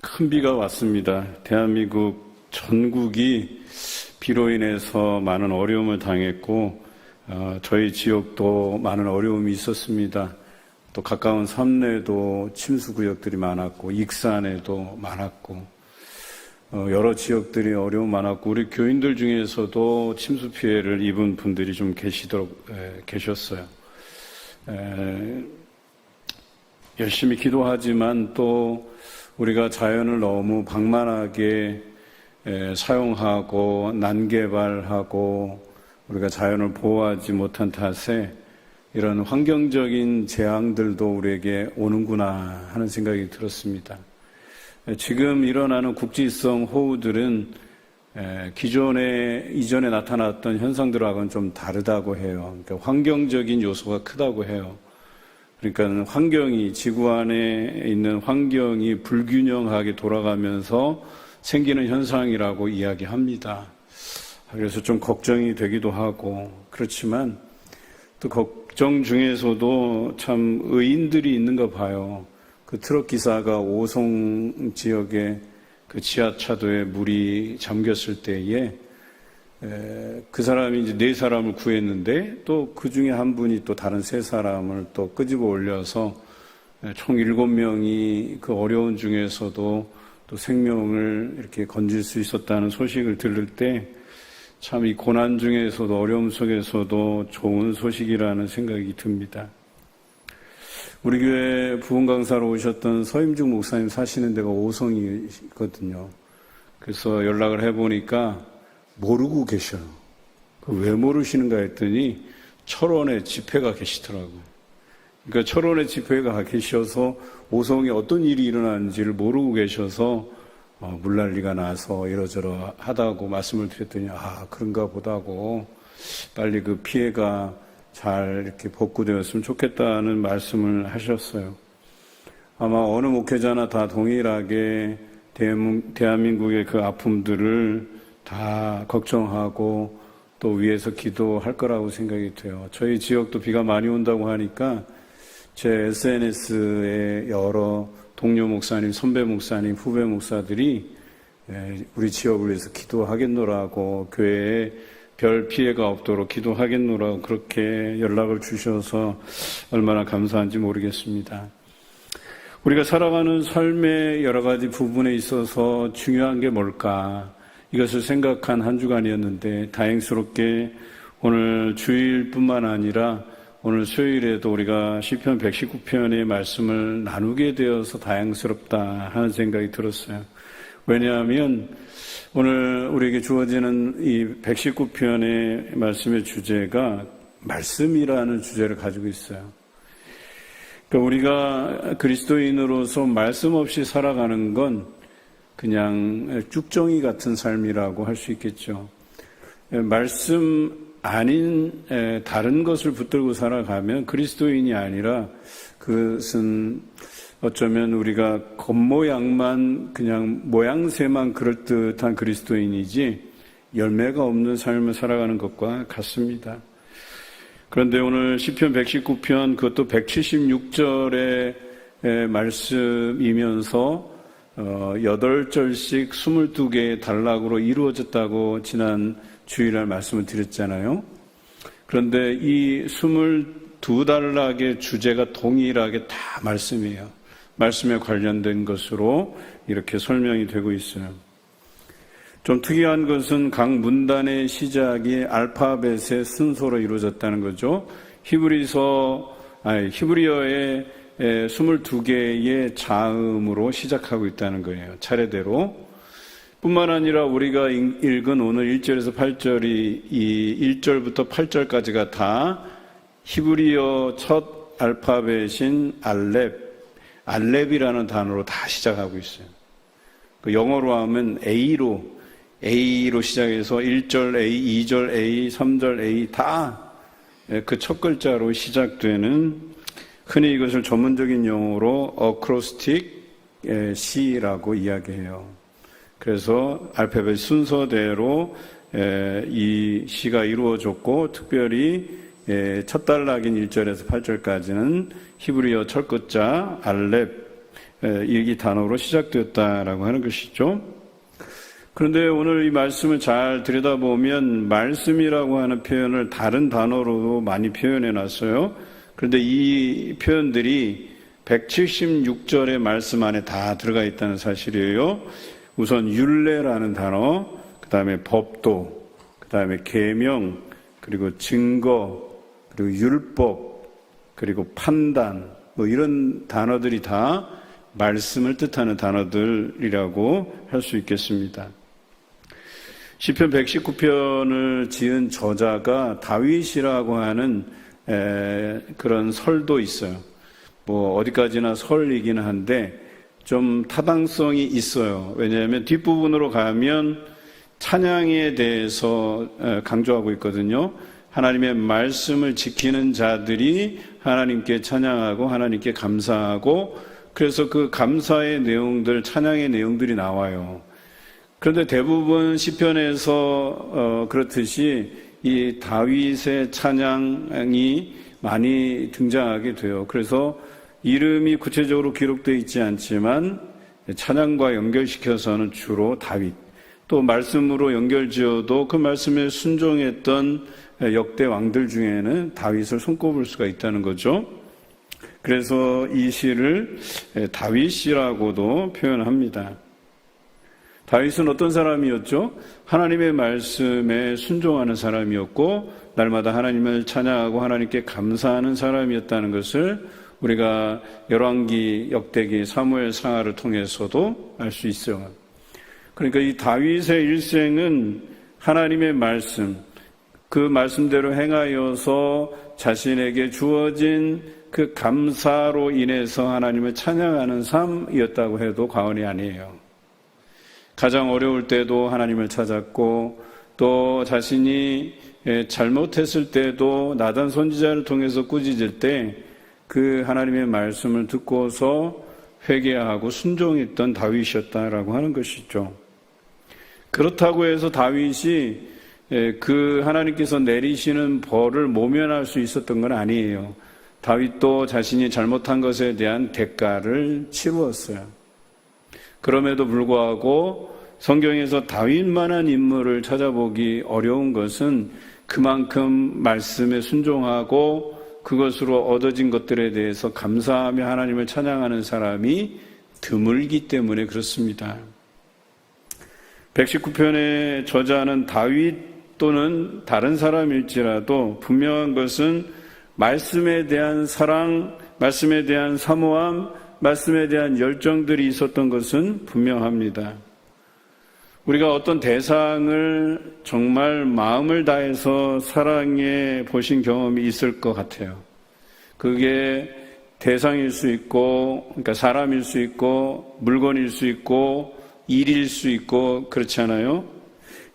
큰 비가 왔습니다. 대한민국 전국이 비로 인해서 많은 어려움을 당했고 저희 지역도 많은 어려움이 있었습니다. 또 가까운 삼내도 침수구역들이 많았고 익산에도 많았고 여러 지역들이 어려움 많았고 우리 교인들 중에서도 침수 피해를 입은 분들이 좀 계셨어요. 열심히 기도하지만 또 우리가 자연을 너무 방만하게 사용하고 난개발하고 우리가 자연을 보호하지 못한 탓에 이런 환경적인 재앙들도 우리에게 오는구나 하는 생각이 들었습니다. 지금 일어나는 국지성 호우들은 이전에 나타났던 현상들하고는 좀 다르다고 해요. 그러니까 환경적인 요소가 크다고 해요. 그러니까 지구 안에 있는 환경이 불균형하게 돌아가면서 생기는 현상이라고 이야기합니다. 그래서 좀 걱정이 되기도 하고, 그렇지만 또 걱정 중에서도 참 의인들이 있는가 봐요. 그 트럭 기사가 오송 지역의 그 지하차도에 물이 잠겼을 때에 그 사람이 이제 4사람을 구했는데 또 그 중에 한 분이 또 다른 3사람을 또 끄집어 올려서 총 7명이 그 어려운 중에서도 또 생명을 이렇게 건질 수 있었다는 소식을 들을 때 참 이 고난 중에서도 어려움 속에서도 좋은 소식이라는 생각이 듭니다. 우리 교회 부흥 강사로 오셨던 서임중 목사님 사시는 데가 오송이거든요. 그래서 연락을 해보니까 모르고 계셔요. 왜 모르시는가 했더니 철원에 집회가 계시더라고요. 그러니까 철원에 집회가 계셔서 오송에 어떤 일이 일어나는지를 모르고 계셔서 물난리가 나서 이러저러 하다고 말씀을 드렸더니 그런가 보다고 빨리 그 피해가 잘 이렇게 복구되었으면 좋겠다는 말씀을 하셨어요. 아마 어느 목회자나 다 동일하게 대한민국의 그 아픔들을 다 걱정하고 또 위에서 기도할 거라고 생각이 돼요. 저희 지역도 비가 많이 온다고 하니까 제 SNS에 여러 동료 목사님, 선배 목사님, 후배 목사들이 우리 지역을 위해서 기도하겠노라고 교회에 별 피해가 없도록 기도하겠노라고 그렇게 연락을 주셔서 얼마나 감사한지 모르겠습니다. 우리가 살아가는 삶의 여러 가지 부분에 있어서 중요한 게 뭘까? 이것을 생각한 한 주간이었는데 다행스럽게 오늘 주일뿐만 아니라 오늘 수요일에도 우리가 시편 119편의 말씀을 나누게 되어서 다행스럽다 하는 생각이 들었어요. 왜냐하면 오늘 우리에게 주어지는 이 119편의 말씀의 주제가 말씀이라는 주제를 가지고 있어요. 그러니까 우리가 그리스도인으로서 말씀 없이 살아가는 건 그냥 쭉정이 같은 삶이라고 할 수 있겠죠. 말씀 아닌 다른 것을 붙들고 살아가면 그리스도인이 아니라 그것은 어쩌면 우리가 겉모양만 그냥 모양새만 그럴듯한 그리스도인이지 열매가 없는 삶을 살아가는 것과 같습니다. 그런데 오늘 시편 119편 그것도 176절의 말씀이면서 8절씩 22개의 단락으로 이루어졌다고 지난 주일날 말씀을 드렸잖아요. 그런데 이 22단락의 주제가 동일하게 다 말씀이에요. 말씀에 관련된 것으로 이렇게 설명이 되고 있어요. 좀 특이한 것은 각 문단의 시작이 알파벳의 순서로 이루어졌다는 거죠. 히브리어의 22개의 자음으로 시작하고 있다는 거예요. 차례대로. 뿐만 아니라 우리가 읽은 오늘 1절에서 8절이 이 1절부터 8절까지가 다 히브리어 첫 알파벳인 알렙이라는 단어로 다 시작하고 있어요. 그 영어로 하면 A로 시작해서 1절 A, 2절 A, 3절 A 다 그 첫 글자로 시작되는 흔히 이것을 전문적인 용어로 어크로스틱 C라고 이야기해요. 그래서 알파벳 순서대로 이 시가 이루어졌고 특별히 첫 단락인 1절에서 8절까지는 히브리어 첫 글자 알렙 이 단어로 시작되었다라고 하는 것이죠. 그런데 오늘 이 말씀을 잘 들여다보면 말씀이라고 하는 표현을 다른 단어로도 많이 표현해 놨어요. 그런데 이 표현들이 176절의 말씀 안에 다 들어가 있다는 사실이에요. 우선 율례라는 단어, 그 다음에 법도, 그 다음에 계명, 그리고 증거, 그리고 율법, 그리고 판단, 뭐 이런 단어들이 다 말씀을 뜻하는 단어들이라고 할 수 있겠습니다. 시편 119편을 지은 저자가 다윗이라고 하는 그런 설도 있어요. 뭐 어디까지나 설이긴 한데 좀 타당성이 있어요. 왜냐하면 뒷부분으로 가면 찬양에 대해서 강조하고 있거든요. 하나님의 말씀을 지키는 자들이 하나님께 찬양하고 하나님께 감사하고, 그래서 그 감사의 내용들, 찬양의 내용들이 나와요. 그런데 대부분 시편에서 그렇듯이 이 다윗의 찬양이 많이 등장하게 돼요. 그래서 이름이 구체적으로 기록되어 있지 않지만 찬양과 연결시켜서는 주로 다윗, 또 말씀으로 연결지어도 그 말씀에 순종했던 역대 왕들 중에는 다윗을 손꼽을 수가 있다는 거죠. 그래서 이 시를 다윗시라고도 표현합니다. 다윗은 어떤 사람이었죠? 하나님의 말씀에 순종하는 사람이었고 날마다 하나님을 찬양하고 하나님께 감사하는 사람이었다는 것을 우리가 열왕기, 역대기, 사무엘 상하를 통해서도 알 수 있어요. 그러니까 이 다윗의 일생은 하나님의 말씀, 그 말씀대로 행하여서 자신에게 주어진 그 감사로 인해서 하나님을 찬양하는 삶이었다고 해도 과언이 아니에요. 가장 어려울 때도 하나님을 찾았고, 또 자신이 잘못했을 때도 나단 선지자를 통해서 꾸짖을 때 그 하나님의 말씀을 듣고서 회개하고 순종했던 다윗이었다라고 하는 것이죠. 그렇다고 해서 다윗이 그 하나님께서 내리시는 벌을 모면할 수 있었던 건 아니에요. 다윗도 자신이 잘못한 것에 대한 대가를 치루었어요. 그럼에도 불구하고 성경에서 다윗만한 인물을 찾아보기 어려운 것은 그만큼 말씀에 순종하고 그것으로 얻어진 것들에 대해서 감사하며 하나님을 찬양하는 사람이 드물기 때문에 그렇습니다. 119편의 저자는 다윗 또는 다른 사람일지라도 분명한 것은 말씀에 대한 사랑, 말씀에 대한 사모함, 말씀에 대한 열정들이 있었던 것은 분명합니다. 우리가 어떤 대상을 정말 마음을 다해서 사랑해 보신 경험이 있을 것 같아요. 그게 대상일 수 있고, 그러니까 사람일 수 있고, 물건일 수 있고, 일일 수 있고, 그렇지 않아요?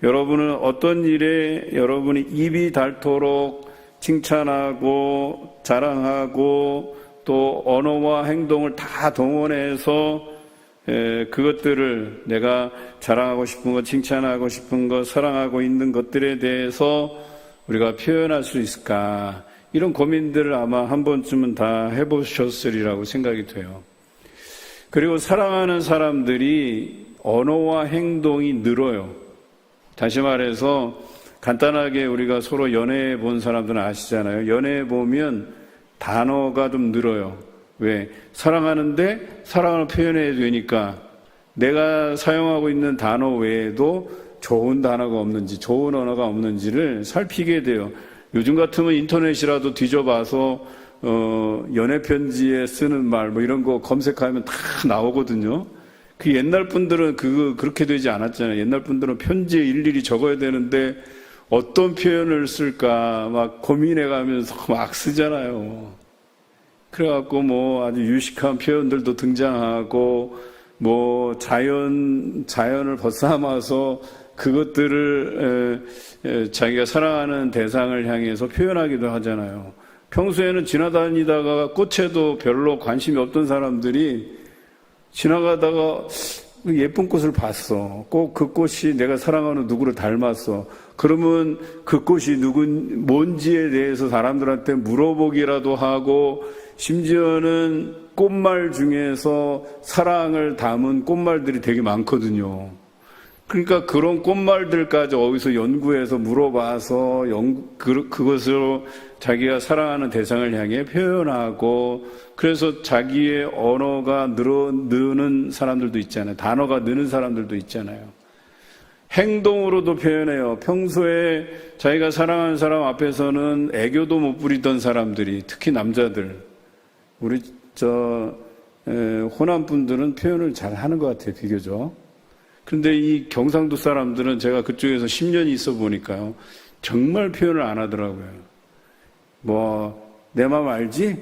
여러분은 어떤 일에 여러분이 입이 닳도록 칭찬하고 자랑하고 또 언어와 행동을 다 동원해서 그것들을 내가 자랑하고 싶은 것, 칭찬하고 싶은 것, 사랑하고 있는 것들에 대해서 우리가 표현할 수 있을까? 이런 고민들을 아마 한 번쯤은 다 해보셨으리라고 생각이 돼요. 그리고 사랑하는 사람들이 언어와 행동이 늘어요. 다시 말해서 간단하게 우리가 서로 연애해 본 사람들은 아시잖아요. 연애해 보면 단어가 좀 늘어요. 왜? 사랑하는데 사랑을 표현해야 되니까 내가 사용하고 있는 단어 외에도 좋은 단어가 없는지, 좋은 언어가 없는지를 살피게 돼요. 요즘 같으면 인터넷이라도 뒤져봐서 연애 편지에 쓰는 말 뭐 이런 거 검색하면 다 나오거든요. 그 옛날 분들은 그렇게 되지 않았잖아요. 옛날 분들은 편지에 일일이 적어야 되는데 어떤 표현을 쓸까 막 고민해가면서 막 쓰잖아요. 그래갖고 뭐 아주 유식한 표현들도 등장하고 뭐 자연을 벗삼아서 그것들을 자기가 사랑하는 대상을 향해서 표현하기도 하잖아요. 평소에는 지나다니다가 꽃에도 별로 관심이 없던 사람들이 지나가다가 예쁜 꽃을 봤어. 꼭 그 꽃이 내가 사랑하는 누구를 닮았어. 그러면 그 꽃이 뭔지에 대해서 사람들한테 물어보기라도 하고, 심지어는 꽃말 중에서 사랑을 담은 꽃말들이 되게 많거든요. 그러니까 그런 꽃말들까지 어디서 연구해서 물어봐서 그것으로 자기가 사랑하는 대상을 향해 표현하고, 그래서 자기의 언어가 느는 사람들도 있잖아요. 단어가 느는 사람들도 있잖아요. 행동으로도 표현해요. 평소에 자기가 사랑하는 사람 앞에서는 애교도 못 부리던 사람들이, 특히 남자들, 우리 호남 분들은 표현을 잘 하는 것 같아요, 비교적. 그런데 이 경상도 사람들은 제가 그쪽에서 10년이 있어 보니까요, 정말 표현을 안 하더라고요. 내 맘 알지?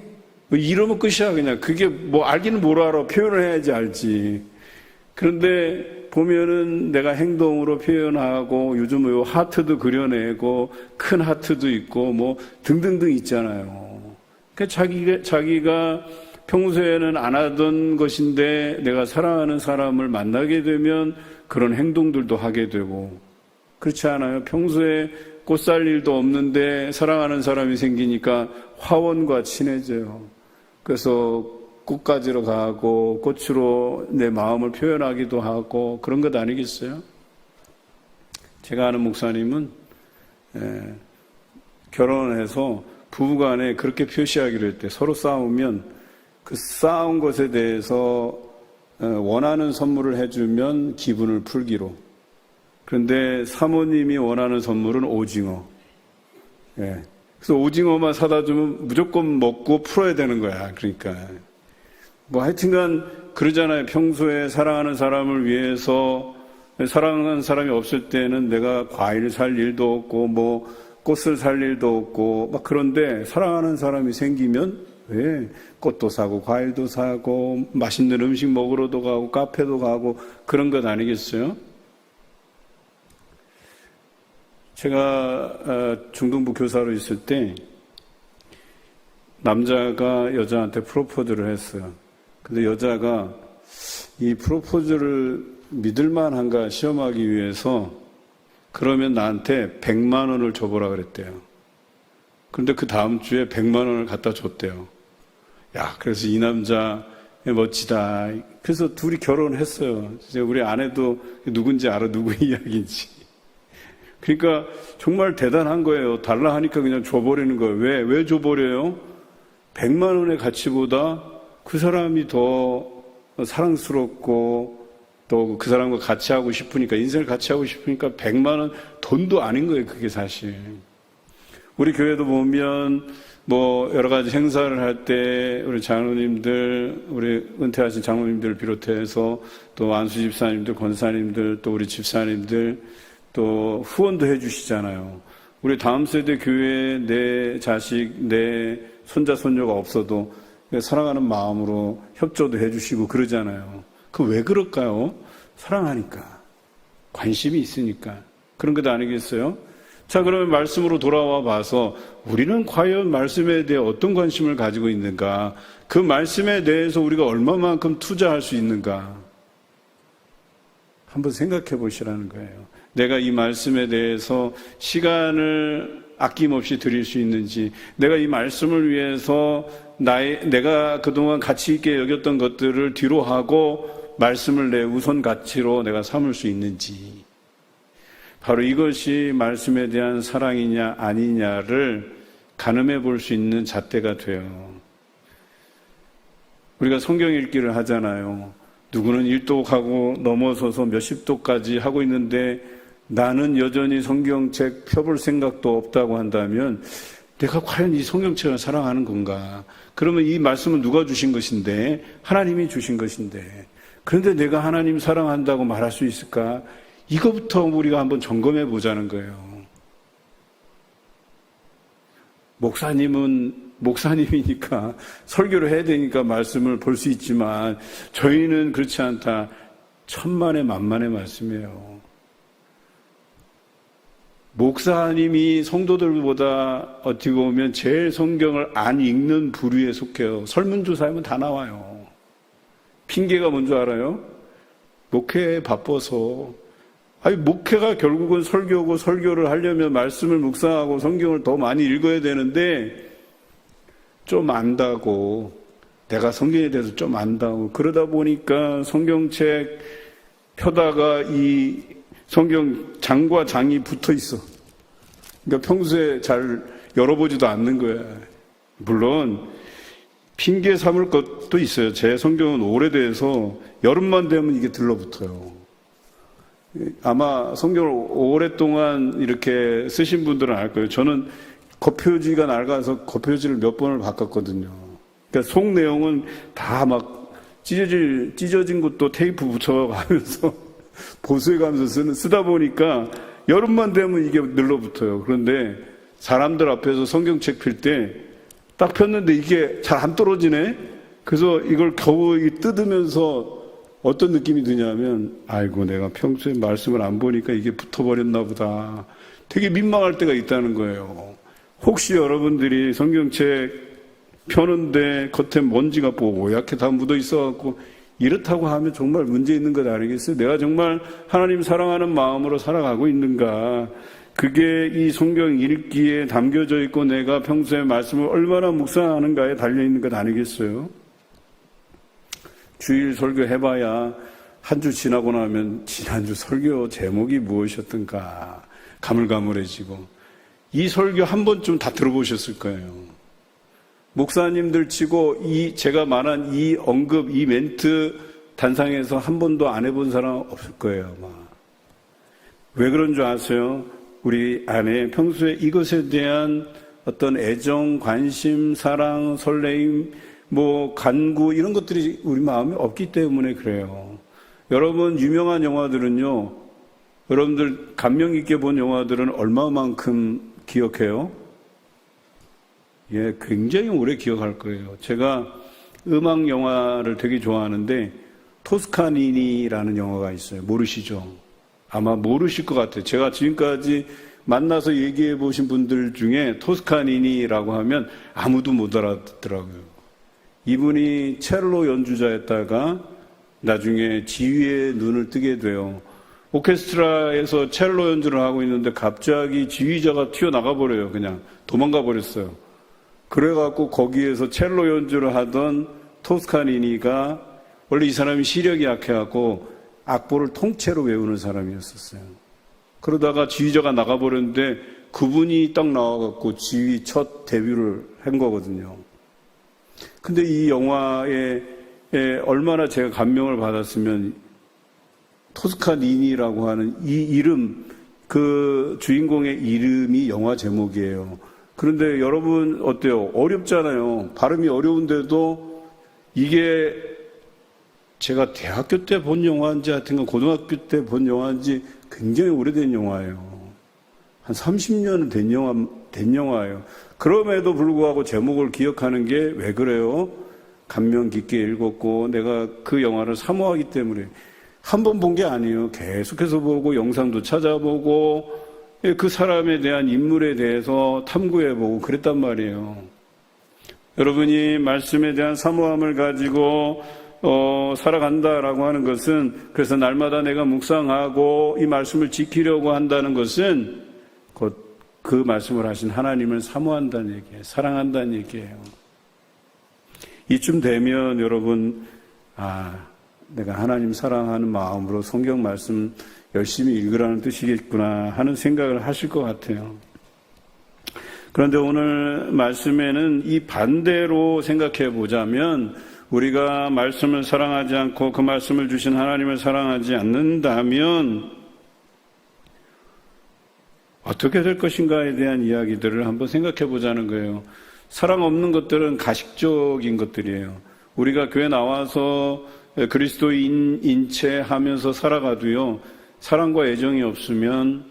이러면 끝이야, 그냥. 그게 알기는 뭘 알아. 표현을 해야지 알지. 그런데 보면은 내가 행동으로 표현하고, 요즘 하트도 그려내고, 큰 하트도 있고, 등등등 있잖아요. 그러니까 자기가 평소에는 안 하던 것인데, 내가 사랑하는 사람을 만나게 되면 그런 행동들도 하게 되고, 그렇지 않아요? 평소에 꽃 살 일도 없는데 사랑하는 사람이 생기니까 화원과 친해져요. 그래서 꽃 가지러 가고 꽃으로 내 마음을 표현하기도 하고 그런 것 아니겠어요? 제가 아는 목사님은 결혼해서 부부간에 그렇게 표시하기로 했대요. 서로 싸우면 그 싸운 것에 대해서 원하는 선물을 해주면 기분을 풀기로. 그런데 사모님이 원하는 선물은 오징어. 그래서 오징어만 사다 주면 무조건 먹고 풀어야 되는 거야. 그러니까. 하여튼간 그러잖아요. 평소에 사랑하는 사람을 위해서, 사랑하는 사람이 없을 때는 내가 과일 살 일도 없고, 꽃을 살 일도 없고, 그런데 사랑하는 사람이 생기면 왜 꽃도 사고, 과일도 사고, 맛있는 음식 먹으러도 가고, 카페도 가고, 그런 것 아니겠어요? 제가 중등부 교사로 있을 때 남자가 여자한테 프로포즈를 했어요. 근데 여자가 이 프로포즈를 믿을만한가 시험하기 위해서 그러면 나한테 100만 원을 줘보라 그랬대요. 그런데 그 다음 주에 100만 원을 갖다 줬대요. 그래서 이 남자 멋지다. 그래서 둘이 결혼했어요. 우리 아내도 누군지 알아, 누구 이야기인지. 그러니까 정말 대단한 거예요. 달라 하니까 그냥 줘버리는 거예요. 왜 줘버려요? 100만 원의 가치보다 그 사람이 더 사랑스럽고 또 그 사람과 같이 하고 싶으니까, 인생을 같이 하고 싶으니까 100만 원 돈도 아닌 거예요. 그게 사실. 우리 교회도 보면 여러 가지 행사를 할 때 우리 장로님들, 우리 은퇴하신 장로님들을 비롯해서 또 안수 집사님들, 권사님들, 또 우리 집사님들 또 후원도 해주시잖아요. 우리 다음 세대 교회에 내 자식, 내 손자, 손녀가 없어도 사랑하는 마음으로 협조도 해주시고 그러잖아요. 왜 그럴까요? 사랑하니까. 관심이 있으니까. 그런 것 아니겠어요? 자, 그러면 말씀으로 돌아와 봐서 우리는 과연 말씀에 대해 어떤 관심을 가지고 있는가? 그 말씀에 대해서 우리가 얼마만큼 투자할 수 있는가? 한번 생각해 보시라는 거예요. 내가 이 말씀에 대해서 시간을 아낌없이 드릴 수 있는지, 내가 이 말씀을 위해서 내가 그동안 가치 있게 여겼던 것들을 뒤로 하고 말씀을 내 우선 가치로 내가 삼을 수 있는지, 바로 이것이 말씀에 대한 사랑이냐 아니냐를 가늠해 볼 수 있는 잣대가 돼요. 우리가 성경 읽기를 하잖아요. 누구는 1독하고 넘어서서 몇십 독까지 하고 있는데 나는 여전히 성경책 펴볼 생각도 없다고 한다면 내가 과연 이 성경책을 사랑하는 건가? 그러면 이 말씀은 누가 주신 것인데? 하나님이 주신 것인데. 그런데 내가 하나님 사랑한다고 말할 수 있을까? 이거부터 우리가 한번 점검해 보자는 거예요. 목사님이니까 설교를 해야 되니까 말씀을 볼 수 있지만 저희는 그렇지 않다. 천만의 만만의 말씀이에요. 목사님이 성도들보다 어떻게 보면 제일 성경을 안 읽는 부류에 속해요. 설문조사하면 다 나와요. 핑계가 뭔지 알아요? 목회에 바빠서. 아니, 목회가 결국은 설교고, 설교를 하려면 말씀을 묵상하고 성경을 더 많이 읽어야 되는데, 좀 안다고, 내가 성경에 대해서 좀 안다고, 그러다 보니까 성경책 펴다가 이 성경 장과 장이 붙어 있어. 그러니까 평소에 잘 열어보지도 않는 거야. 물론 핑계 삼을 것도 있어요. 제 성경은 오래돼서 여름만 되면 이게 들러붙어요. 아마 성경을 오랫동안 이렇게 쓰신 분들은 알 거예요. 저는 겉표지가 낡아서 겉표지를 몇 번을 바꿨거든요. 그러니까 속 내용은 다 막 찢어진 것도 테이프 붙여가면서 보수해가면서 쓰다 보니까 여름만 되면 이게 늘러붙어요. 그런데 사람들 앞에서 성경책 필 때 딱 폈는데 이게 잘 안 떨어지네? 그래서 이걸 겨우 뜯으면서 어떤 느낌이 드냐면, 아이고, 내가 평소에 말씀을 안 보니까 이게 붙어버렸나 보다. 되게 민망할 때가 있다는 거예요. 혹시 여러분들이 성경책 펴는데 겉에 먼지가 뽀얗게 다 묻어 있어갖고 이렇다고 하면 정말 문제 있는 것 아니겠어요? 내가 정말 하나님 사랑하는 마음으로 살아가고 있는가? 그게 이 성경 읽기에 담겨져 있고 내가 평소에 말씀을 얼마나 묵상하는가에 달려있는 것 아니겠어요? 주일 설교 해봐야 한 주 지나고 나면 지난주 설교 제목이 무엇이었던가 가물가물해지고, 이 설교 한 번쯤 다 들어보셨을 거예요. 목사님들 치고 제가 말한 이 언급, 이 멘트 단상에서 한 번도 안 해본 사람 없을 거예요, 아마. 왜 그런 줄 아세요? 우리 안에 평소에 이것에 대한 어떤 애정, 관심, 사랑, 설레임, 간구 이런 것들이 우리 마음에 없기 때문에 그래요. 여러분, 유명한 영화들은요, 여러분들 감명 깊게 본 영화들은 얼마만큼 기억해요? 예, 굉장히 오래 기억할 거예요. 제가 음악 영화를 되게 좋아하는데 토스카니니라는 영화가 있어요. 모르시죠? 아마 모르실 것 같아요. 제가 지금까지 만나서 얘기해 보신 분들 중에 토스카니니라고 하면 아무도 못 알아듣더라고요. 이분이 첼로 연주자였다가 나중에 지휘의 눈을 뜨게 돼요. 오케스트라에서 첼로 연주를 하고 있는데 갑자기 지휘자가 튀어나가 버려요. 그냥 도망가 버렸어요. 그래갖고 거기에서 첼로 연주를 하던 토스카니니가, 원래 이 사람이 시력이 약해갖고 악보를 통째로 외우는 사람이었었어요. 그러다가 지휘자가 나가버렸는데 그분이 딱 나와갖고 지휘 첫 데뷔를 한 거거든요. 근데 이 영화에 얼마나 제가 감명을 받았으면, 토스카니니라고 하는 이 이름, 그 주인공의 이름이 영화 제목이에요. 그런데 여러분 어때요? 어렵잖아요. 발음이 어려운데도 이게 제가 대학교 때 본 영화인지 하여튼 고등학교 때 본 영화인지 굉장히 오래된 영화예요. 한 30년은 된 영화예요. 그럼에도 불구하고 제목을 기억하는 게 왜 그래요? 감명 깊게 읽었고 내가 그 영화를 사모하기 때문에. 한 번 본 게 아니에요. 계속해서 보고 영상도 찾아보고 그 사람에 대한 인물에 대해서 탐구해보고 그랬단 말이에요. 여러분이 말씀에 대한 사모함을 가지고 살아간다라고 하는 것은, 그래서 날마다 내가 묵상하고 이 말씀을 지키려고 한다는 것은 곧 그 말씀을 하신 하나님을 사모한다는 얘기예요. 사랑한다는 얘기예요. 이쯤 되면 여러분, 내가 하나님 사랑하는 마음으로 성경 말씀 열심히 읽으라는 뜻이겠구나 하는 생각을 하실 것 같아요. 그런데 오늘 말씀에는 이 반대로 생각해 보자면, 우리가 말씀을 사랑하지 않고 그 말씀을 주신 하나님을 사랑하지 않는다면 어떻게 될 것인가에 대한 이야기들을 한번 생각해 보자는 거예요. 사랑 없는 것들은 가식적인 것들이에요. 우리가 교회 나와서 그리스도인 채 하면서 살아가도요, 사랑과 애정이 없으면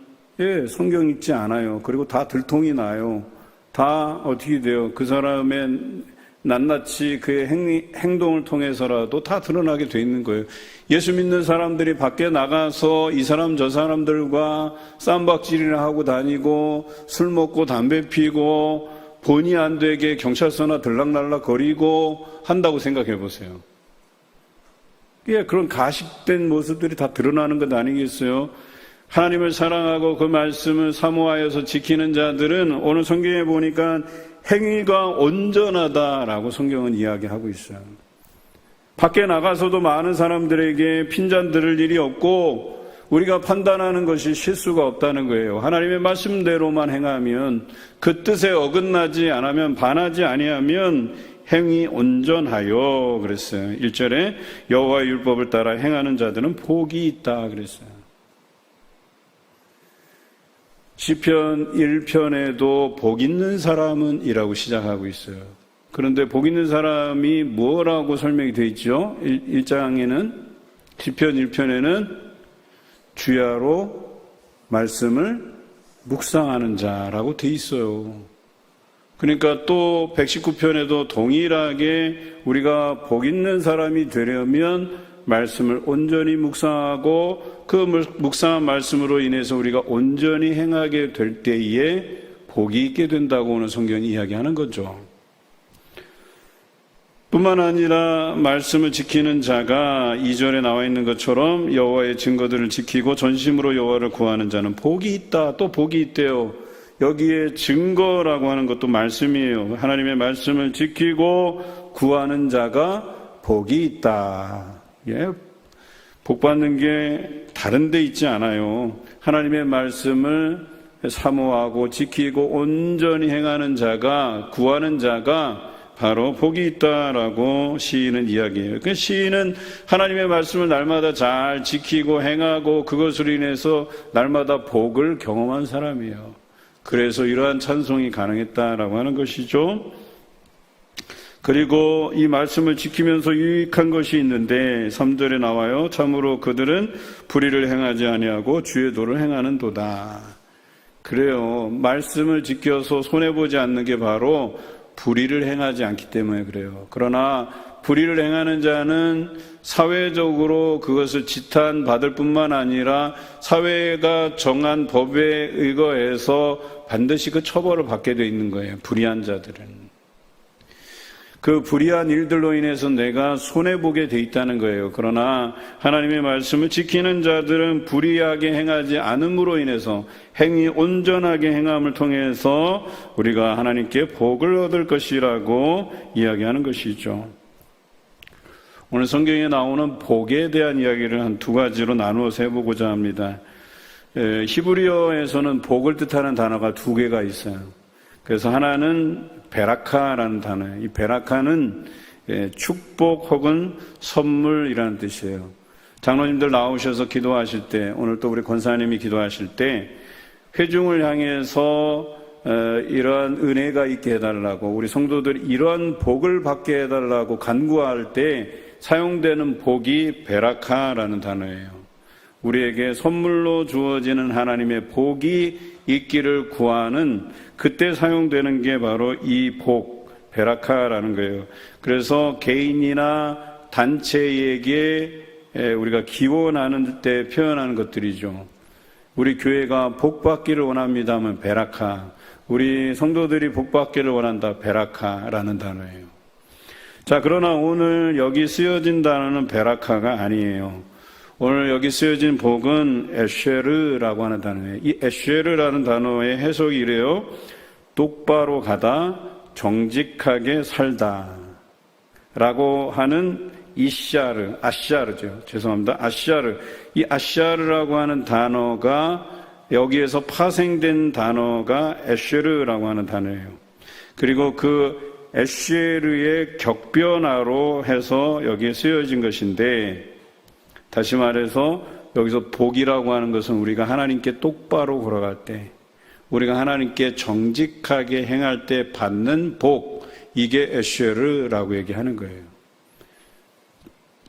성경 읽지 않아요. 그리고 다 들통이 나요. 다 어떻게 돼요? 그 사람의 낱낱이 그의 행동을 통해서라도 다 드러나게 돼 있는 거예요. 예수 믿는 사람들이 밖에 나가서 이 사람 저 사람들과 쌈박질이나 하고 다니고 술 먹고 담배 피고 본의 안 되게 경찰서나 들락날락 거리고 한다고 생각해 보세요. 예, 그런 가식된 모습들이 다 드러나는 것 아니겠어요? 하나님을 사랑하고 그 말씀을 사모하여서 지키는 자들은 오늘 성경에 보니까 행위가 온전하다라고 성경은 이야기하고 있어요. 밖에 나가서도 많은 사람들에게 핀잔 들을 일이 없고 우리가 판단하는 것이 실수가 없다는 거예요. 하나님의 말씀대로만 행하면, 그 뜻에 어긋나지 않으면, 반하지 아니하면 행위 온전하여 그랬어요. 1절에 여호와의 율법을 따라 행하는 자들은 복이 있다 그랬어요. 시편 1편에도 복 있는 사람은 이라고 시작하고 있어요. 그런데 복 있는 사람이 뭐라고 설명이 되어 있죠? 1장에는, 시편 1편에는 주야로 말씀을 묵상하는 자라고 되어 있어요. 그러니까 또 119편에도 동일하게 우리가 복 있는 사람이 되려면 말씀을 온전히 묵상하고 그 묵상한 말씀으로 인해서 우리가 온전히 행하게 될 때에 복이 있게 된다고 오늘 성경이 이야기하는 거죠. 뿐만 아니라 말씀을 지키는 자가 2절에 나와 있는 것처럼 여호와의 증거들을 지키고 전심으로 여호와를 구하는 자는 복이 있다. 또 복이 있대요. 여기에 증거라고 하는 것도 말씀이에요. 하나님의 말씀을 지키고 구하는 자가 복이 있다. 예, 복 받는 게 다른 데 있지 않아요. 하나님의 말씀을 사모하고 지키고 온전히 행하는 자가, 구하는 자가 바로 복이 있다라고 시인은 이야기해요. 그 시인은 하나님의 말씀을 날마다 잘 지키고 행하고 그것으로 인해서 날마다 복을 경험한 사람이에요. 그래서 이러한 찬송이 가능했다라고 하는 것이죠. 그리고 이 말씀을 지키면서 유익한 것이 있는데 3절에 나와요. 참으로 그들은 불의를 행하지 아니하고 주의 도를 행하는 도다. 그래요. 말씀을 지켜서 손해보지 않는 게 바로 불의를 행하지 않기 때문에 그래요. 그러나 불의를 행하는 자는 사회적으로 그것을 지탄받을 뿐만 아니라 사회가 정한 법에 의거해서 반드시 그 처벌을 받게 돼 있는 거예요. 불의한 자들은. 그 불의한 일들로 인해서 내가 손해보게 돼 있다는 거예요. 그러나 하나님의 말씀을 지키는 자들은 불의하게 행하지 않음으로 인해서 행위 온전하게 행함을 통해서 우리가 하나님께 복을 얻을 것이라고 이야기하는 것이죠. 오늘 성경에 나오는 복에 대한 이야기를 한 두 가지로 나누어서 해보고자 합니다. 히브리어에서는 복을 뜻하는 단어가 두 개가 있어요. 그래서 하나는 베라카라는 단어예요. 이 베라카는 축복 혹은 선물이라는 뜻이에요. 장로님들 나오셔서 기도하실 때, 오늘 또 우리 권사님이 기도하실 때 회중을 향해서 이러한 은혜가 있게 해달라고, 우리 성도들이 이러한 복을 받게 해달라고 간구할 때 사용되는 복이 베라카라는 단어예요. 우리에게 선물로 주어지는 하나님의 복이 있기를 구하는 그때 사용되는 게 바로 이 복, 베라카라는 거예요. 그래서 개인이나 단체에게 우리가 기원하는 때 표현하는 것들이죠. 우리 교회가 복 받기를 원합니다 하면 베라카, 우리 성도들이 복 받기를 원한다, 베라카라는 단어예요. 자, 그러나 오늘 여기 쓰여진 단어는 베라카가 아니에요. 오늘 여기 쓰여진 복은 에쉐르라고 하는 단어예요. 이 에쉐르라는 단어의 해석이 이래요. 똑바로 가다, 정직하게 살다 라고 하는 이샤르, 아샤르죠. 죄송합니다. 아샤르. 이 아샤르라고 하는 단어가 여기에서 파생된 단어가 에쉐르라고 하는 단어예요. 그리고 그 에쉐르의 격변화로 해서 여기에 쓰여진 것인데, 다시 말해서 여기서 복이라고 하는 것은 우리가 하나님께 똑바로 걸어갈 때, 우리가 하나님께 정직하게 행할 때 받는 복, 이게 에쉐르라고 얘기하는 거예요.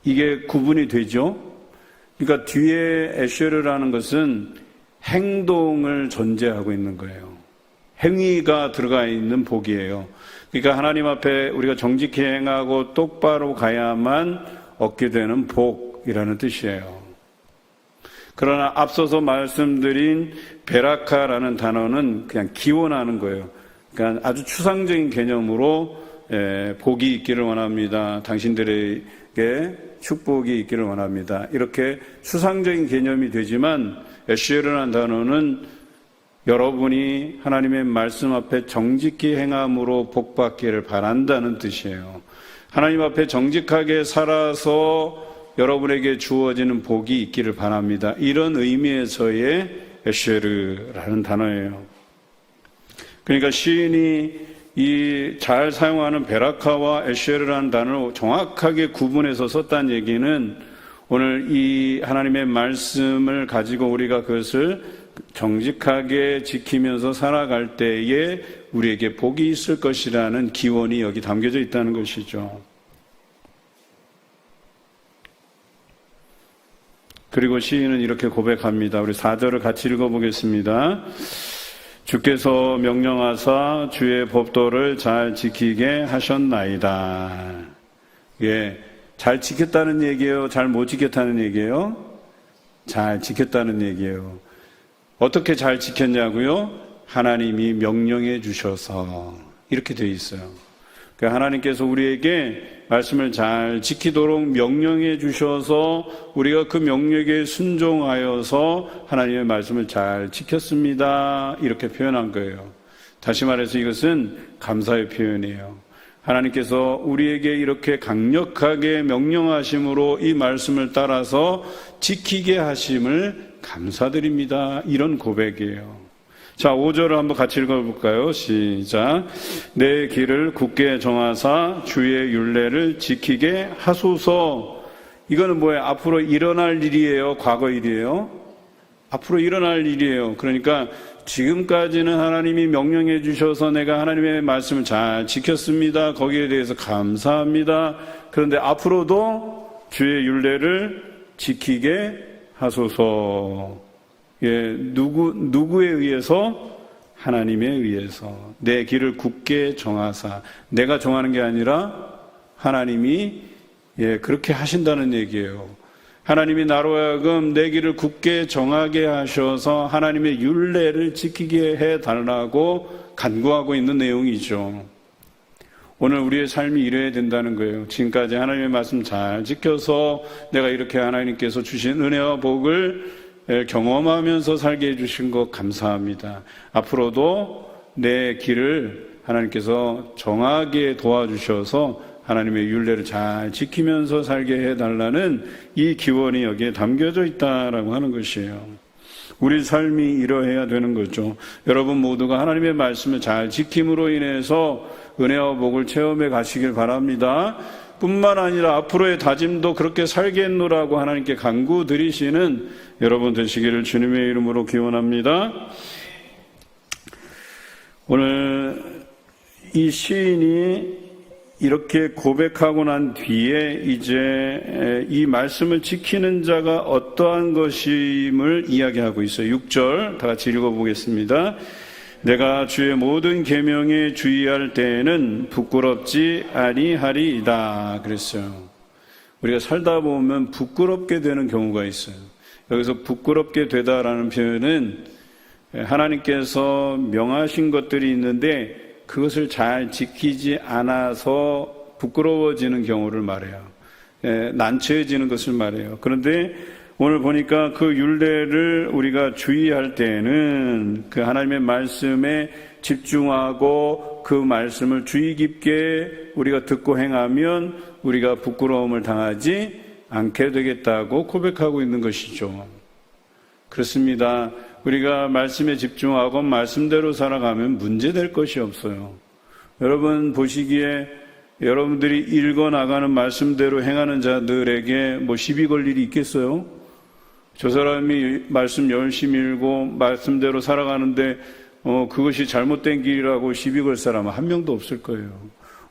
이게 구분이 되죠? 그러니까 뒤에 에쉐르라는 것은 행동을 전제하고 있는 거예요. 행위가 들어가 있는 복이에요. 그러니까 하나님 앞에 우리가 정직히 행하고 똑바로 가야만 얻게 되는 복이라는 뜻이에요. 그러나 앞서서 말씀드린 베라카라는 단어는 그냥 기원하는 거예요. 그러니까 아주 추상적인 개념으로 복이 있기를 원합니다. 당신들에게 축복이 있기를 원합니다. 이렇게 수상적인 개념이 되지만 에쉬에르라는 단어는 여러분이 하나님의 말씀 앞에 정직히 행함으로 복받기를 바란다는 뜻이에요. 하나님 앞에 정직하게 살아서 여러분에게 주어지는 복이 있기를 바랍니다. 이런 의미에서의 에쉐르라는 단어예요. 그러니까 시인이 이 잘 사용하는 베라카와 에쉐르라는 단어를 정확하게 구분해서 썼다는 얘기는 오늘 이 하나님의 말씀을 가지고 우리가 그것을 정직하게 지키면서 살아갈 때에 우리에게 복이 있을 것이라는 기원이 여기 담겨져 있다는 것이죠. 그리고 시인은 이렇게 고백합니다. 우리 4절을 같이 읽어보겠습니다. 주께서 명령하사 주의 법도를 잘 지키게 하셨나이다. 예, 잘 지켰다는 얘기예요? 잘 못 지켰다는 얘기예요? 잘 지켰다는 얘기예요. 어떻게 잘 지켰냐고요? 하나님이 명령해 주셔서 이렇게 되어 있어요. 그러니까 하나님께서 우리에게 말씀을 잘 지키도록 명령해 주셔서 우리가 그 명령에 순종하여서 하나님의 말씀을 잘 지켰습니다. 이렇게 표현한 거예요. 다시 말해서 이것은 감사의 표현이에요. 하나님께서 우리에게 이렇게 강력하게 명령하심으로 이 말씀을 따라서 지키게 하심을 감사드립니다. 이런 고백이에요. 자, 5절을 한번 같이 읽어볼까요? 시작. 내 길을 굳게 정하사 주의 율례를 지키게 하소서. 이거는 뭐예요? 앞으로 일어날 일이에요? 과거 일이에요? 앞으로 일어날 일이에요. 그러니까 지금까지는 하나님이 명령해 주셔서 내가 하나님의 말씀을 잘 지켰습니다. 거기에 대해서 감사합니다. 그런데 앞으로도 주의 율례를 지키게 하소서. 예, 누구에 의해서? 하나님에 의해서. 내 길을 굳게 정하사. 내가 정하는 게 아니라 하나님이 그렇게 하신다는 얘기예요. 하나님이 나로 하여금 내 길을 굳게 정하게 하셔서 하나님의 율례를 지키게 해달라고 간구하고 있는 내용이죠. 오늘 우리의 삶이 이래야 된다는 거예요. 지금까지 하나님의 말씀 잘 지켜서 내가 이렇게 하나님께서 주신 은혜와 복을 경험하면서 살게 해주신 것 감사합니다. 앞으로도 내 길을 하나님께서 정하게 도와주셔서 하나님의 율례를 잘 지키면서 살게 해달라는 이 기원이 여기에 담겨져 있다라고 하는 것이에요. 우리 삶이 이러해야 되는 거죠. 여러분 모두가 하나님의 말씀을 잘 지킴으로 인해서 은혜와 복을 체험해 가시길 바랍니다. 뿐만 아니라 앞으로의 다짐도 그렇게 살겠노라고 하나님께 간구 드리시는 여러분 되시기를 주님의 이름으로 기원합니다. 오늘 이 시인이 이렇게 고백하고 난 뒤에 이제 이 말씀을 지키는 자가 어떠한 것임을 이야기하고 있어요. 6절 다 같이 읽어보겠습니다. 내가 주의 모든 계명에 주의할 때에는 부끄럽지 아니하리이다 그랬어요. 우리가 살다 보면 부끄럽게 되는 경우가 있어요. 여기서 부끄럽게 되다라는 표현은 하나님께서 명하신 것들이 있는데 그것을 잘 지키지 않아서 부끄러워지는 경우를 말해요. 난처해지는 것을 말해요. 그런데 오늘 보니까 그 율례를 우리가 주의할 때에는 그 하나님의 말씀에 집중하고 그 말씀을 주의 깊게 우리가 듣고 행하면 우리가 부끄러움을 당하지 않게 되겠다고 고백하고 있는 것이죠. 그렇습니다. 우리가 말씀에 집중하고 말씀대로 살아가면 문제될 것이 없어요. 여러분 보시기에 여러분들이 읽어나가는 말씀대로 행하는 자들에게 뭐 시비 걸 일이 있겠어요? 저 사람이 말씀 열심히 읽고 말씀대로 살아가는데 그것이 잘못된 길이라고 시비 걸 사람은 한 명도 없을 거예요.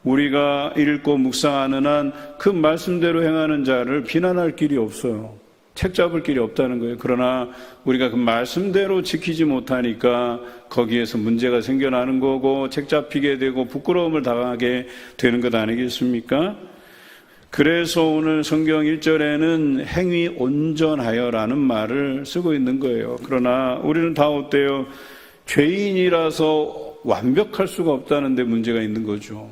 우리가 읽고 묵상하는 한 그 말씀대로 행하는 자를 비난할 길이 없어요. 책 잡을 길이 없다는 거예요. 그러나 우리가 그 말씀대로 지키지 못하니까 거기에서 문제가 생겨나는 거고 책 잡히게 되고 부끄러움을 당하게 되는 것 아니겠습니까? 그래서 오늘 성경 1절에는 행위 온전하여라는 말을 쓰고 있는 거예요. 그러나 우리는 다 어때요? 죄인이라서 완벽할 수가 없다는 데 문제가 있는 거죠.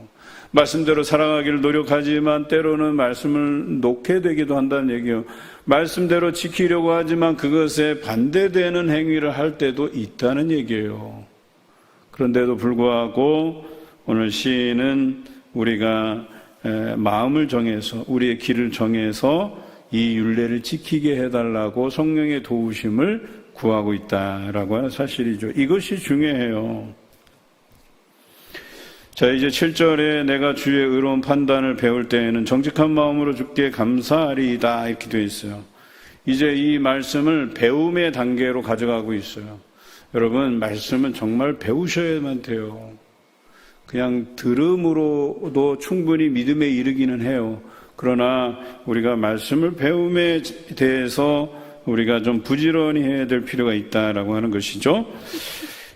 말씀대로 살아가기를 노력하지만 때로는 말씀을 놓게 되기도 한다는 얘기예요. 말씀대로 지키려고 하지만 그것에 반대되는 행위를 할 때도 있다는 얘기예요. 그런데도 불구하고 오늘 시인은 우리가 마음을 정해서 우리의 길을 정해서 이 율례를 지키게 해달라고 성령의 도우심을 구하고 있다라고 하는 사실이죠. 이것이 중요해요. 자, 이제 7절에 내가 주의 의로운 판단을 배울 때에는 정직한 마음으로 주께 감사하리이다 이렇게 되어 있어요. 이제 이 말씀을 배움의 단계로 가져가고 있어요. 여러분, 말씀은 정말 배우셔야만 돼요. 그냥 들음으로도 충분히 믿음에 이르기는 해요. 그러나 우리가 말씀을 배움에 대해서 우리가 좀 부지런히 해야 될 필요가 있다라고 하는 것이죠.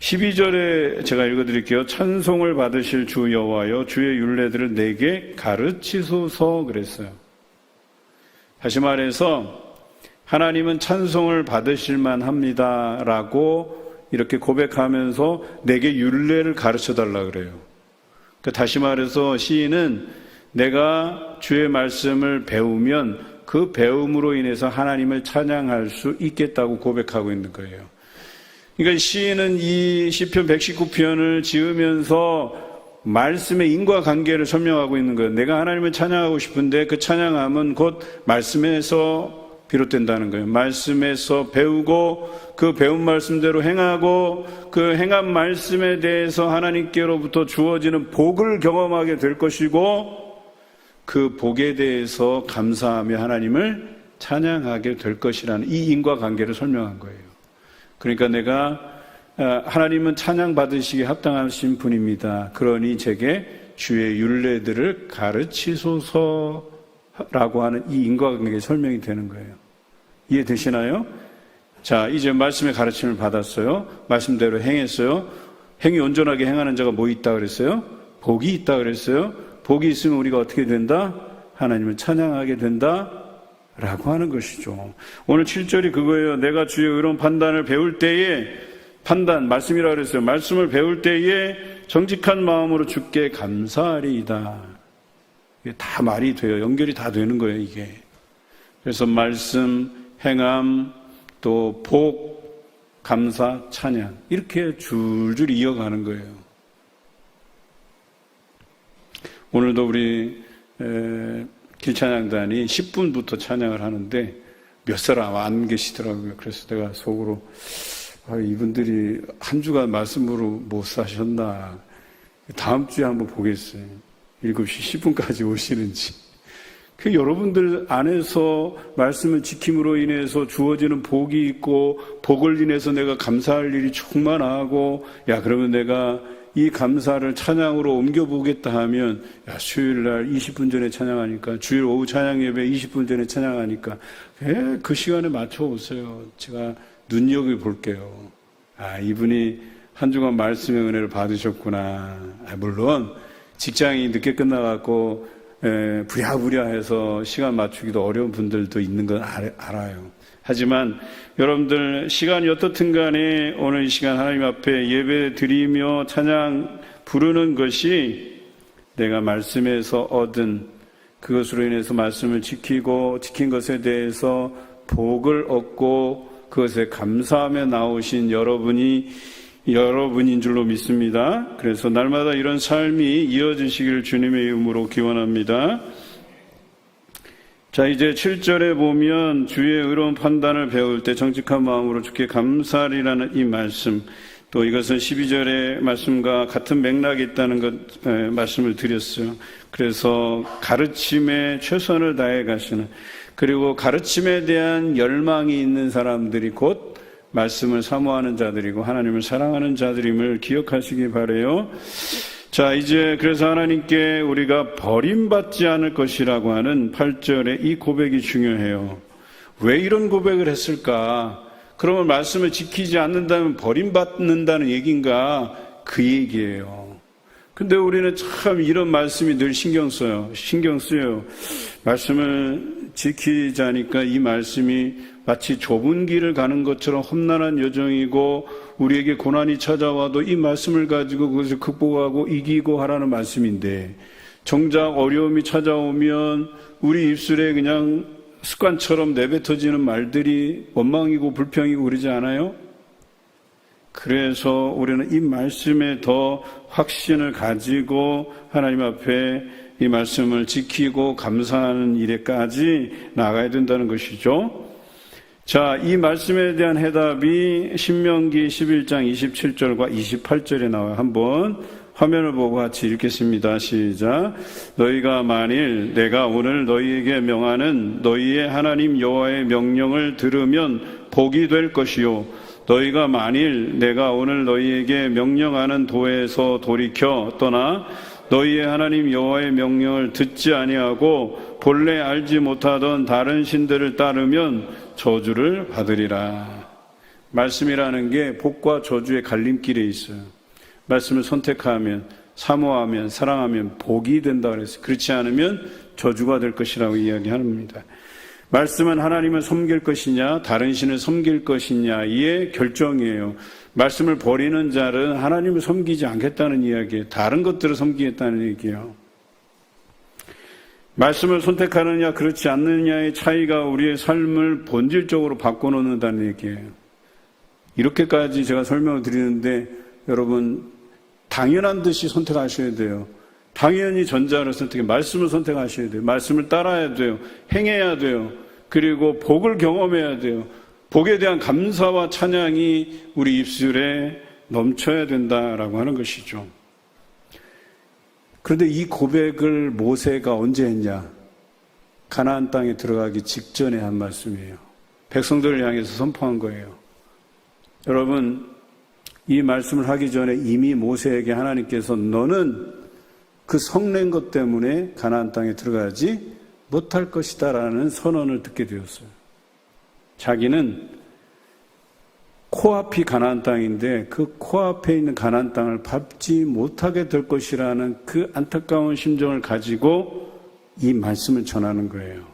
12절에 제가 읽어드릴게요. 찬송을 받으실 주 여호와여 주의 율례들을 내게 가르치소서 그랬어요. 다시 말해서 하나님은 찬송을 받으실 만합니다라고 이렇게 고백하면서 내게 율례를 가르쳐달라 그래요. 다시 말해서 시인은 내가 주의 말씀을 배우면 그 배움으로 인해서 하나님을 찬양할 수 있겠다고 고백하고 있는 거예요. 그러니까 시인은 이 시편 119편을 지으면서 말씀의 인과관계를 설명하고 있는 거예요. 내가 하나님을 찬양하고 싶은데 그 찬양함은 곧 말씀에서 비롯된다는 거예요. 말씀에서 배우고 그 배운 말씀대로 행하고 그 행한 말씀에 대해서 하나님께로부터 주어지는 복을 경험하게 될 것이고 그 복에 대해서 감사하며 하나님을 찬양하게 될 것이라는 이 인과관계를 설명한 거예요. 그러니까 내가 하나님은 찬양받으시기에 합당하신 분입니다. 그러니 제게 주의 율례들을 가르치소서라고 하는 이 인과관계의 설명이 되는 거예요. 이해되시나요? 자, 이제 말씀의 가르침을 받았어요. 말씀대로 행했어요. 행위 온전하게 행하는 자가 뭐 있다 그랬어요? 복이 있다 그랬어요. 복이 있으면 우리가 어떻게 된다? 하나님을 찬양하게 된다 라고 하는 것이죠. 오늘 7절이 그거예요. 내가 주의 의로운 판단을 배울 때에, 판단, 말씀이라 그랬어요. 말씀을 배울 때에 정직한 마음으로 주께 감사하리이다. 이게 다 말이 돼요. 연결이 다 되는 거예요, 이게. 그래서 말씀, 행함, 또 복, 감사, 찬양 이렇게 줄줄이 이어가는 거예요. 오늘도 우리 길찬양단이 10분부터 찬양을 하는데 몇 사람 안 계시더라고요. 그래서 내가 속으로 이분들이 한 주간 말씀으로 못 사셨나, 다음 주에 한번 보겠어요. 7시 10분까지 오시는지. 그 여러분들 안에서 말씀을 지킴으로 인해서 주어지는 복이 있고 복을 인해서 내가 감사할 일이 충만하고, 야 그러면 내가 이 감사를 찬양으로 옮겨보겠다 하면, 야 수요일날 20분 전에 찬양하니까, 주일 오후 찬양 예배 20분 전에 찬양하니까 그 시간에 맞춰오세요. 제가 눈여겨볼게요. 아 이분이 한 주간 말씀의 은혜를 받으셨구나. 물론 직장이 늦게 끝나갖고 부랴부랴해서 시간 맞추기도 어려운 분들도 있는 건 알아요. 하지만 여러분들 시간이 어떻든 간에 오늘 이 시간 하나님 앞에 예배 드리며 찬양 부르는 것이 내가 말씀에서 얻은 그것으로 인해서 말씀을 지키고 지킨 것에 대해서 복을 얻고 그것에 감사하며 나오신 여러분인 줄로 믿습니다. 그래서 날마다 이런 삶이 이어지시기를 주님의 이름으로 기원합니다. 자, 이제 7절에 보면 주의 의로운 판단을 배울 때 정직한 마음으로 주께 감사하리라는 이 말씀, 또 이것은 12절의 말씀과 같은 맥락이 있다는 것 말씀을 드렸어요. 그래서 가르침에 최선을 다해 가시는, 그리고 가르침에 대한 열망이 있는 사람들이 곧 말씀을 사모하는 자들이고 하나님을 사랑하는 자들임을 기억하시기 바라요. 자, 이제 그래서 하나님께 우리가 버림받지 않을 것이라고 하는 8절의 이 고백이 중요해요. 왜 이런 고백을 했을까? 그러면 말씀을 지키지 않는다면 버림받는다는 얘기인가? 그 얘기예요. 근데 우리는 참 이런 말씀이 늘 신경 쓰여요. 말씀을 지키자니까 이 말씀이 마치 좁은 길을 가는 것처럼 험난한 여정이고 우리에게 고난이 찾아와도 이 말씀을 가지고 그것을 극복하고 이기고 하라는 말씀인데, 정작 어려움이 찾아오면 우리 입술에 그냥 습관처럼 내뱉어지는 말들이 원망이고 불평이고 그러지 않아요? 그래서 우리는 이 말씀에 더 확신을 가지고 하나님 앞에 이 말씀을 지키고 감사하는 일에까지 나아가야 된다는 것이죠. 자, 이 말씀에 대한 해답이 신명기 11장 27절과 28절에 나와요. 한번 화면을 보고 같이 읽겠습니다. 시작. 너희가 만일 내가 오늘 너희에게 명하는 너희의 하나님 여호와의 명령을 들으면 복이 될 것이요. 너희가 만일 내가 오늘 너희에게 명령하는 도에서 돌이켜 떠나 너희의 하나님 여호와의 명령을 듣지 아니하고 본래 알지 못하던 다른 신들을 따르면 저주를 받으리라. 말씀이라는 게 복과 저주의 갈림길에 있어요. 말씀을 선택하면, 사모하면, 사랑하면 복이 된다 그랬어요. 그렇지 않으면 저주가 될 것이라고 이야기합니다. 말씀은 하나님을 섬길 것이냐 다른 신을 섬길 것이냐의 결정이에요. 말씀을 버리는 자는 하나님을 섬기지 않겠다는 이야기예요. 다른 것들을 섬기겠다는 얘기예요. 말씀을 선택하느냐 그렇지 않느냐의 차이가 우리의 삶을 본질적으로 바꿔놓는다는 얘기예요. 이렇게까지 제가 설명을 드리는데 여러분 당연한 듯이 선택하셔야 돼요. 당연히 전자를 선택해 말씀을 선택하셔야 돼요. 말씀을 따라야 돼요. 행해야 돼요. 그리고 복을 경험해야 돼요. 복에 대한 감사와 찬양이 우리 입술에 넘쳐야 된다라고 하는 것이죠. 그런데 이 고백을 모세가 언제 했냐? 가나안 땅에 들어가기 직전에 한 말씀이에요. 백성들을 향해서 선포한 거예요. 여러분, 이 말씀을 하기 전에 이미 모세에게 하나님께서 너는 그 성낸 것 때문에 가나안 땅에 들어가지 못할 것이다 라는 선언을 듣게 되었어요. 자기는 코앞이 가나안 땅인데 그 코앞에 있는 가나안 땅을 밟지 못하게 될 것이라는 그 안타까운 심정을 가지고 이 말씀을 전하는 거예요.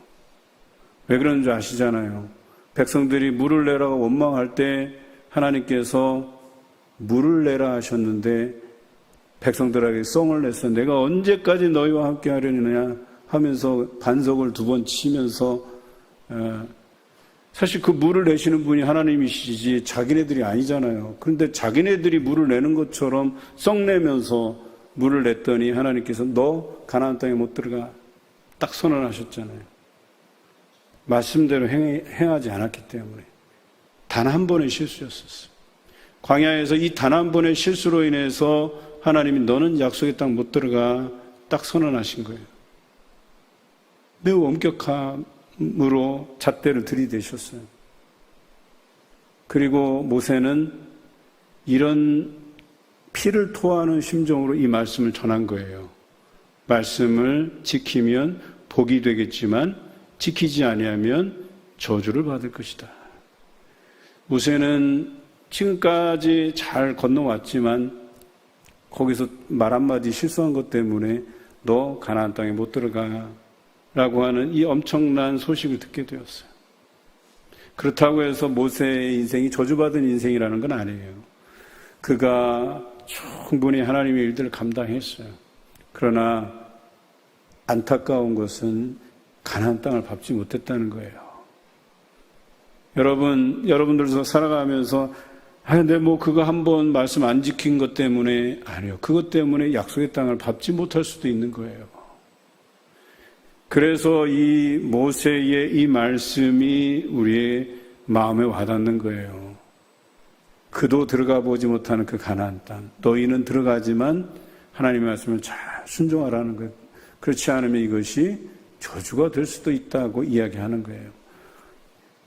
왜 그러는 줄 아시잖아요. 백성들이 물을 내라고 원망할 때 하나님께서 물을 내라 하셨는데 백성들에게 썽을 내서 내가 언제까지 너희와 함께 하려느냐 하면서 반석을 2번 치면서 사실 그 물을 내시는 분이 하나님이시지 자기네들이 아니잖아요. 그런데 자기네들이 물을 내는 것처럼 썩내면서 물을 냈더니 하나님께서 너 가나안 땅에 못 들어가 딱 선언하셨잖아요. 말씀대로 행하지 않았기 때문에 단 한 번의 실수였었어요. 광야에서 이 단 한 번의 실수로 인해서 하나님이 너는 약속의 땅 못 들어가 딱 선언하신 거예요. 매우 엄격함으로 잣대를 들이대셨어요. 그리고 모세는 이런 피를 토하는 심정으로 이 말씀을 전한 거예요. 말씀을 지키면 복이 되겠지만 지키지 아니하면 저주를 받을 것이다. 모세는 지금까지 잘 건너왔지만 거기서 말 한마디 실수한 것 때문에 너 가나안 땅에 못 들어가 라고 하는 이 엄청난 소식을 듣게 되었어요. 그렇다고 해서 모세의 인생이 저주받은 인생이라는 건 아니에요. 그가 충분히 하나님의 일들을 감당했어요. 그러나 안타까운 것은 가나안 땅을 밟지 못했다는 거예요. 여러분들도 살아가면서 근데 그거 한번 말씀 안 지킨 것 때문에 아니요. 그것 때문에 약속의 땅을 밟지 못할 수도 있는 거예요. 그래서 이 모세의 이 말씀이 우리의 마음에 와닿는 거예요. 그도 들어가 보지 못하는 그 가나안 땅. 너희는 들어가지만 하나님의 말씀을 잘 순종하라는 거예요. 그렇지 않으면 이것이 저주가 될 수도 있다고 이야기하는 거예요.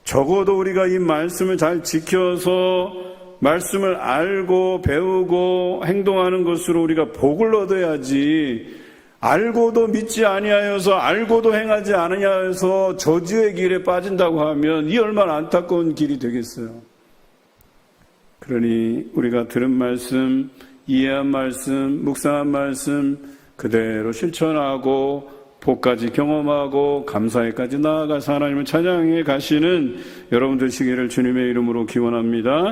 적어도 우리가 이 말씀을 잘 지켜서 말씀을 알고 배우고 행동하는 것으로 우리가 복을 얻어야지 알고도 믿지 아니하여서 알고도 행하지 않으냐여서 저주의 길에 빠진다고 하면 이 얼마나 안타까운 길이 되겠어요. 그러니 우리가 들은 말씀, 이해한 말씀, 묵상한 말씀 그대로 실천하고 복까지 경험하고 감사에까지 나아가서 하나님을 찬양해 가시는 여러분들 되시기를 주님의 이름으로 기원합니다.